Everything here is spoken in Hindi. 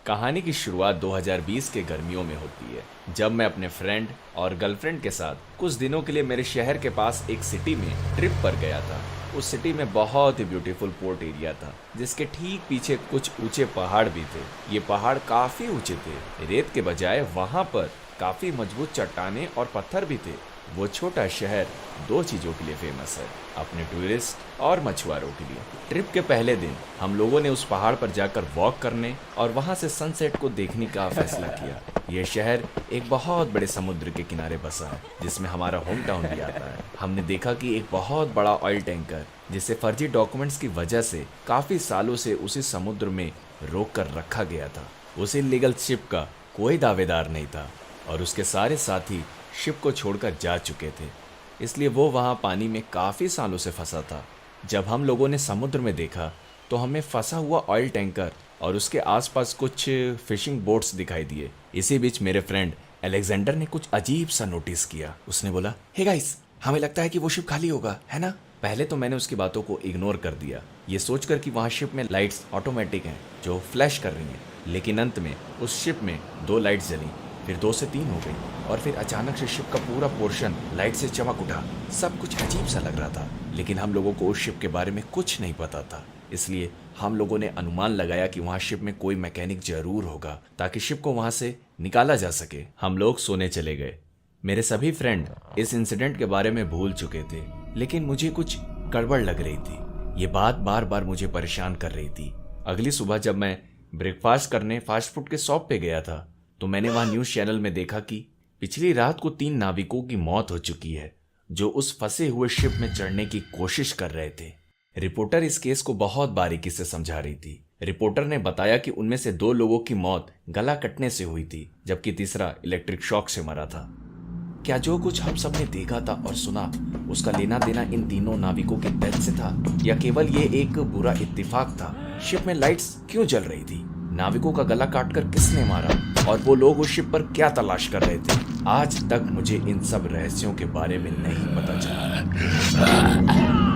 कहानी की शुरुआत 2020 के गर्मियों में होती है, जब मैं अपने फ्रेंड और गर्लफ्रेंड के साथ कुछ दिनों के लिए मेरे शहर के पास एक सिटी में ट्रिप पर गया था। उस सिटी में बहुत ही ब्यूटीफुल पोर्ट एरिया था, जिसके ठीक पीछे कुछ ऊंचे पहाड़ भी थे। ये पहाड़ काफी ऊंचे थे, रेत के बजाय वहां पर काफी मजबूत चट्टानें और पत्थर भी थे। वो छोटा शहर दो चीजों के लिए फेमस है, अपने टूरिस्ट और मछुआरों के लिए। ट्रिप के पहले दिन हम लोगों ने उस पहाड़ पर जाकर वॉक करने और वहां से सनसेट को देखने का फैसला किया। यह शहर एक बहुत बड़े समुद्र के किनारे बसा है, जिसमें हमारा होम टाउन भी आता है। हमने देखा कि एक बहुत बड़ा ऑयल टैंकर, जिसे फर्जी डॉक्यूमेंट्स की वजह से काफी सालों से उसी समुद्र में रोक कर रखा गया था। उस इलीगल शिप का कोई दावेदार नहीं था और उसके सारे साथी शिप को छोड़कर जा चुके थे, इसलिए वो वहां पानी में काफी सालों से फंसा था। जब हम लोगों ने समुद्र में देखा तो हमें फंसा हुआ ऑयल टैंकर और उसके आसपास कुछ फिशिंग बोट्स दिखाई दिए। इसी बीच मेरे फ्रेंड अलेक्जेंडर ने कुछ अजीब सा नोटिस किया। उसने बोला, हे गाइस, हमें लगता है कि वो शिप खाली होगा, है ना? पहले तो मैंने उसकी बातों को इग्नोर कर दिया, ये सोचकर कि वहां शिप में लाइट्स ऑटोमेटिक हैं जो फ्लैश कर रही हैं। लेकिन अंत में उस शिप में 2 लाइट्स जली, फिर 2 से 3 हो गई और फिर अचानक से शिप का पूरा पोर्शन लाइट से चमक उठा। सब कुछ अजीब सा लग रहा था, लेकिन हम लोगों को उस शिप के बारे में कुछ नहीं पता था, इसलिए हम लोगों ने अनुमान लगाया कि वहां शिप में कोई मैकेनिक जरूर होगा ताकि शिप को वहां से निकाला जा सके। हम लोग सोने चले गए। मेरे सभी फ्रेंड इस इंसिडेंट के बारे में भूल चुके थे, लेकिन मुझे कुछ गड़बड़ लग रही थी। ये बात बार बार मुझे परेशान कर रही थी। अगली सुबह जब मैं ब्रेकफास्ट करने फास्ट फूड के शॉप पे गया था तो मैंने वहां न्यूज चैनल में देखा कि पिछली रात को 3 नाविकों की मौत हो चुकी है, जो उस फंसे हुए शिप में चढ़ने की कोशिश कर रहे थे। रिपोर्टर इस केस को बहुत बारीकी से समझा रही थी। रिपोर्टर ने बताया कि उनमें से 2 लोगों की मौत गला कटने से हुई थी, जबकि तीसरा इलेक्ट्रिक शॉक से मरा था। क्या जो कुछ हम सब ने देखा था और सुना, उसका लेना देना इन तीनों नाविकों की डेथ से था, या केवल ये एक बुरा इत्तेफाक था? शिप में लाइट्स क्यों जल रही थी? नाविकों का गला काटकर किसने मारा? और वो लोग उस शिप पर क्या तलाश कर रहे थे? आज तक मुझे इन सब रहस्यों के बारे में नहीं पता चला।